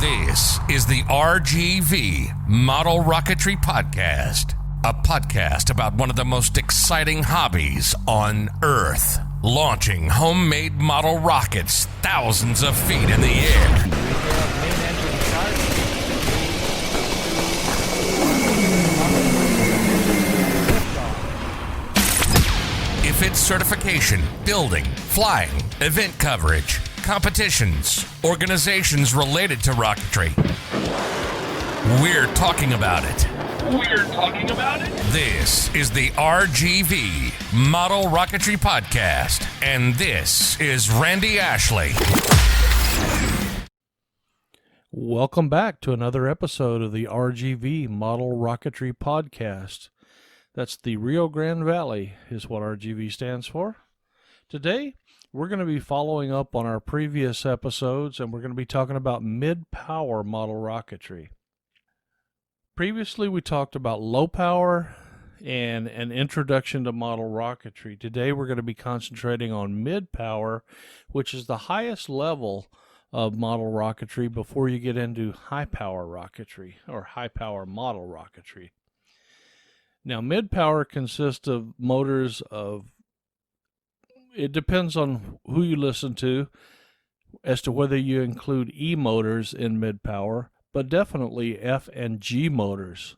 This is the RGV Model Rocketry Podcast, a podcast about one of the most exciting hobbies on Earth, launching homemade model rockets thousands of feet in the air. If it's certification, building, flying, event coverage, competitions, organizations related to rocketry, we're talking about it. This is the RGV Model Rocketry Podcast, and this is Randy Ashley. Welcome back to another episode of the RGV Model Rocketry Podcast. That's the Rio Grande Valley is what RGV stands for. Today, we're going to be following up on our previous episodes, and we're going to be talking about MidPower model rocketry. Previously, we talked about low power and an introduction to model rocketry. Today, we're going to be concentrating on MidPower, which is the highest level of model rocketry before you get into high power rocketry or high power model rocketry. Now, MidPower consists of motors of, it depends on who you listen to as to whether you include E motors in MidPower, but definitely F and G motors.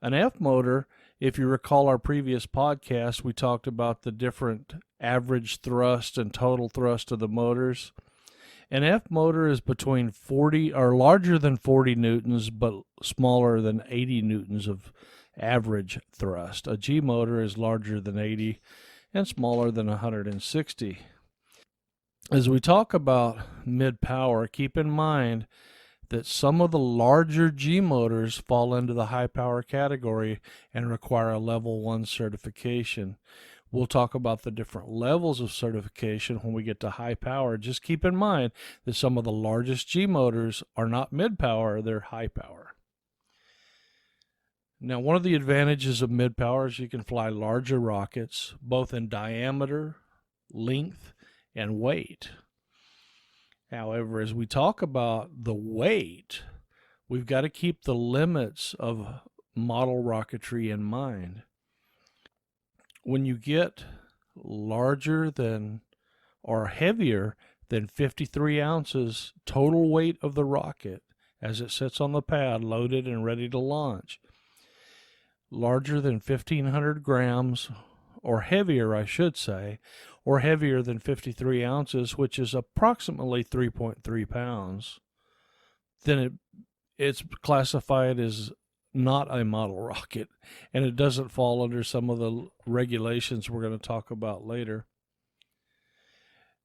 An F motor, if you recall our previous podcast, we talked about the different average thrust and total thrust of the motors. An F motor is between 40 or larger than 40 newtons, but smaller than 80 newtons of average thrust. A G motor is larger than 80 and smaller than 160. As we talk about MidPower, keep in mind that some of the larger G motors fall into the high power category and require a level 1 certification. We'll talk about the different levels of certification when we get to high power. Just keep in mind that some of the largest G motors are not MidPower, they're high power. Now, one of the advantages of MidPower is you can fly larger rockets, both in diameter, length, and weight. However, as we talk about the weight, we've got to keep the limits of model rocketry in mind. When you get larger than or heavier than 53 ounces total weight of the rocket as it sits on the pad loaded and ready to launch, larger than 1,500 grams, or heavier, I should say, or heavier than 53 ounces, which is approximately 3.3 pounds, then it's classified as not a model rocket, and it doesn't fall under some of the regulations we're going to talk about later.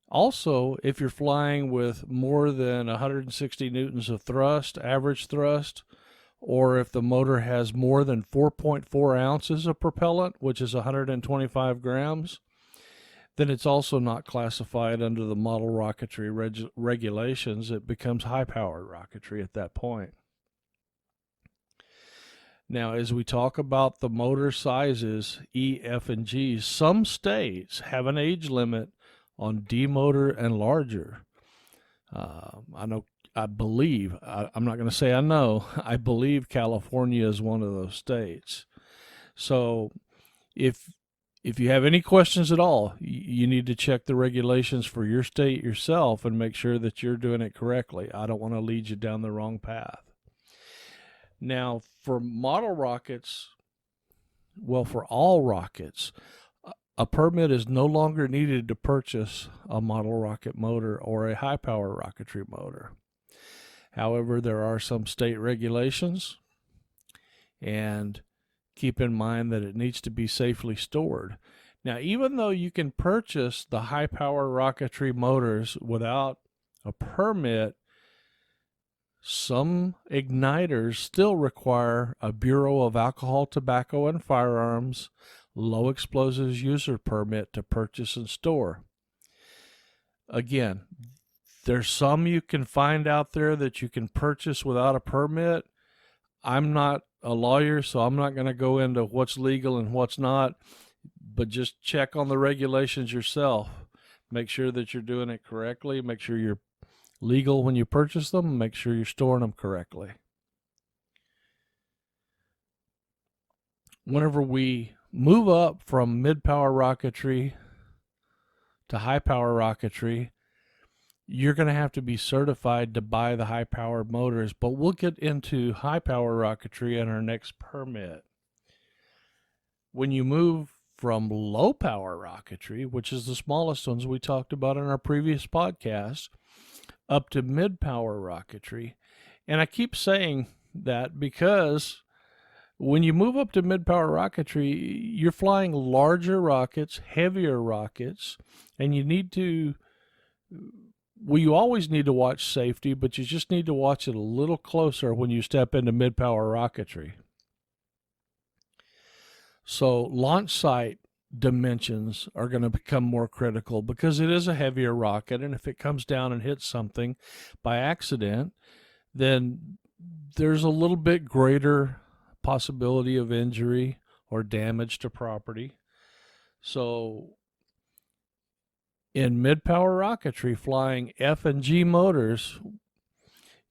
Also, if you're flying with more than 160 newtons of thrust, average thrust, or if the motor has more than 4.4 ounces of propellant, which is 125 grams, then it's also not classified under the model rocketry regulations. It becomes high-powered rocketry at that point. Now, as we talk about the motor sizes, E, F, and G, some states have an age limit on D motor and larger. I believe I believe California is one of those states. So if you have any questions at all, you need to check the regulations for your state yourself and make sure that you're doing it correctly. I don't want to lead you down the wrong path. Now, for model rockets, well, for all rockets, a permit is no longer needed to purchase a model rocket motor or a high-power rocketry motor. However, there are some state regulations, and keep in mind that it needs to be safely stored. Now, even though you can purchase the high-power rocketry motors without a permit, some igniters still require a Bureau of Alcohol, Tobacco, and Firearms low explosives user permit to purchase and store. Again, there's some you can find out there that you can purchase without a permit. I'm not a lawyer, so I'm not going to go into what's legal and what's not, but just check on the regulations yourself. Make sure that you're doing it correctly. Make sure you're legal when you purchase them. Make sure you're storing them correctly. Whenever we move up from MidPower rocketry to high power rocketry, you're going to have to be certified to buy the high powered motors, but we'll get into high power rocketry in our next permit. When you move from low power rocketry, which is the smallest ones we talked about in our previous podcast, up to mid power rocketry, and I keep saying that because when you move up to mid power rocketry, you're flying larger rockets, heavier rockets, and you always need to watch safety, but you just need to watch it a little closer when you step into mid-power rocketry. So launch site dimensions are going to become more critical because it is a heavier rocket, and if it comes down and hits something by accident, then there's a little bit greater possibility of injury or damage to property. So in mid-power rocketry, flying F and G motors,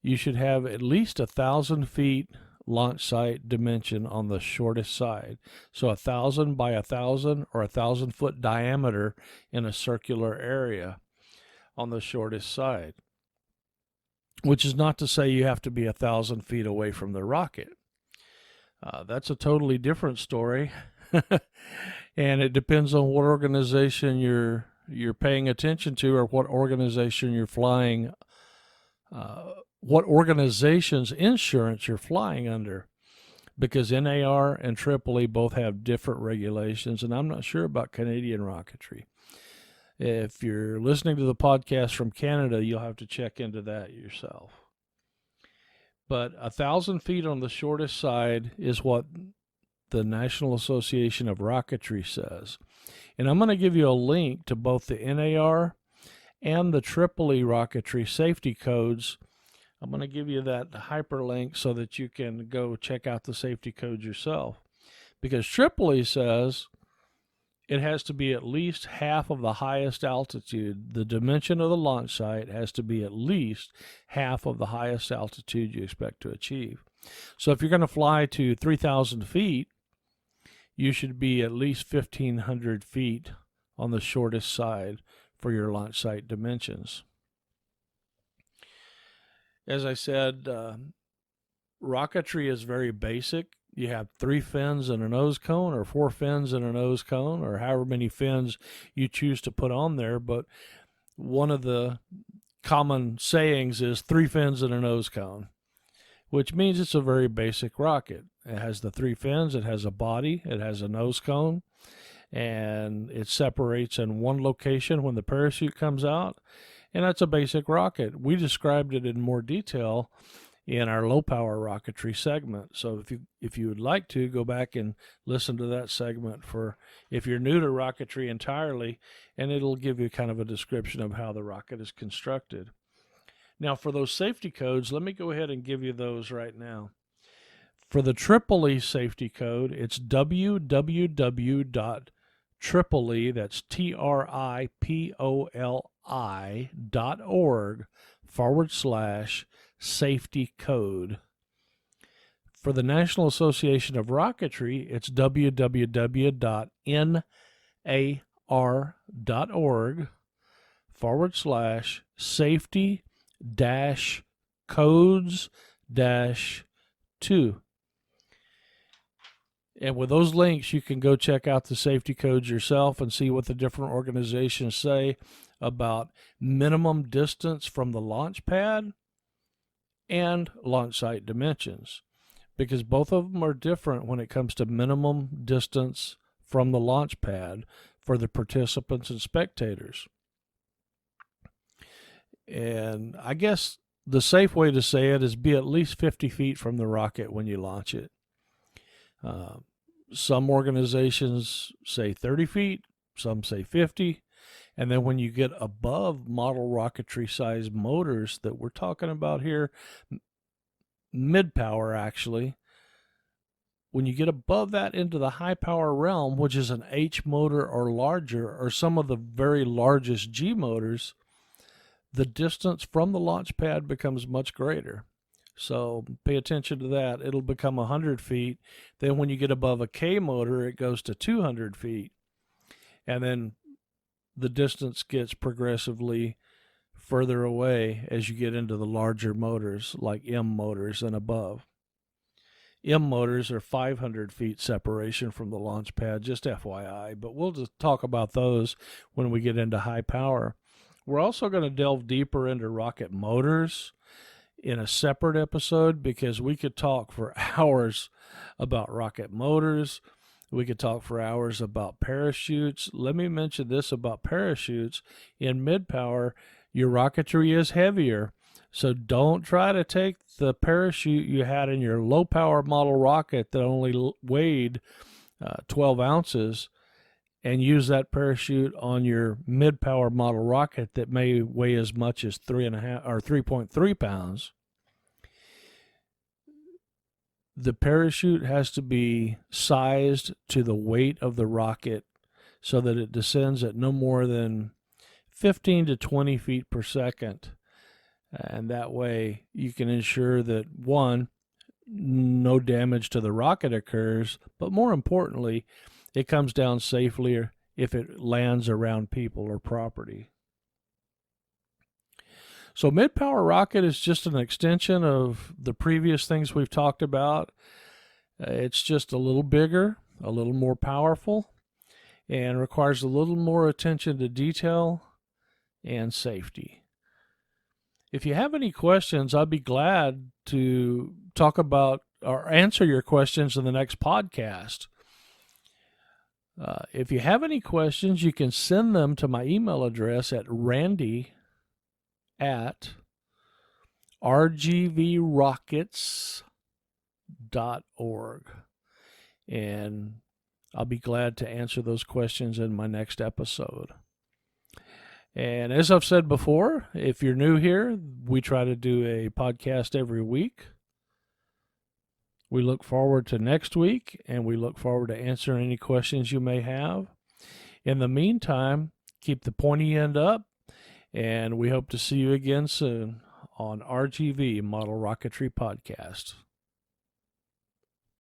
you should have at least 1,000 feet launch site dimension on the shortest side. So 1,000 by 1,000 or 1,000 foot diameter in a circular area on the shortest side. Which is not to say you have to be 1,000 feet away from the rocket. That's a totally different story. And it depends on what organization you're paying attention to, or what organization you're flying, what organization's insurance you're flying under, because NAR and AAA both have different regulations, and I'm not sure about Canadian rocketry. If you're listening to the podcast from Canada, you'll have to check into that yourself. But 1,000 feet on the shortest side is what the National Association of Rocketry says. And I'm going to give you a link to both the NAR and the AAA rocketry safety codes. I'm going to give you that hyperlink so that you can go check out the safety codes yourself. Because AAA says it has to be at least half of the highest altitude. The dimension of the launch site has to be at least half of the highest altitude you expect to achieve. So if you're going to fly to 3,000 feet, you should be at least 1,500 feet on the shortest side for your launch site dimensions. As I said, rocketry is very basic. You have 3 fins and a nose cone, or 4 fins and a nose cone, or however many fins you choose to put on there. But one of the common sayings is 3 fins and a nose cone, which means it's a very basic rocket. It has the 3 fins, it has a body, it has a nose cone, and it separates in one location when the parachute comes out, and that's a basic rocket. We described it in more detail in our low power rocketry segment. So if you would like to, go back and listen to that segment for if you're new to rocketry entirely, and it'll give you kind of a description of how the rocket is constructed. Now, for those safety codes, let me go ahead and give you those right now. For the AAA safety code, it's www.tripoli, that's tripoli.org/safety code. For the National Association of Rocketry, it's www.nar.org/safety-codes-2. And with those links, you can go check out the safety codes yourself and see what the different organizations say about minimum distance from the launch pad and launch site dimensions, because both of them are different when it comes to minimum distance from the launch pad for the participants and spectators. And I guess the safe way to say it is be at least 50 feet from the rocket when you launch it. Some organizations say 30 feet, some say 50. And then when you get above model rocketry size motors that we're talking about here, mid-power actually, when you get above that into the high power realm, which is an H motor or larger, or some of the very largest G motors, the distance from the launch pad becomes much greater. So pay attention to that. It'll become 100 feet. Then when you get above a K motor, it goes to 200 feet. And then the distance gets progressively further away as you get into the larger motors, like M motors and above. M motors are 500 feet separation from the launch pad, just FYI, but we'll just talk about those when we get into high power. We're also going to delve deeper into rocket motors in a separate episode, because we could talk for hours about rocket motors. We could talk for hours about parachutes. Let me mention this about parachutes. In MidPower, your rocketry is heavier. So don't try to take the parachute you had in your low power model rocket that only weighed 12 ounces and use that parachute on your mid-power model rocket that may weigh as much as 3.5 or 3.3 pounds. The parachute has to be sized to the weight of the rocket so that it descends at no more than 15 to 20 feet per second. And that way you can ensure that, one, no damage to the rocket occurs, but more importantly, it comes down safely if it lands around people or property. So MidPower rocket is just an extension of the previous things we've talked about. It's just a little bigger, a little more powerful, and requires a little more attention to detail and safety. If you have any questions, I'd be glad to talk about or answer your questions in the next podcast. If you have any questions, you can send them to my email address at randy@rgvrockets.org. And I'll be glad to answer those questions in my next episode. And as I've said before, if you're new here, we try to do a podcast every week. We look forward to next week, and we look forward to answering any questions you may have. In the meantime, keep the pointy end up, and we hope to see you again soon on RGV Model Rocketry Podcast.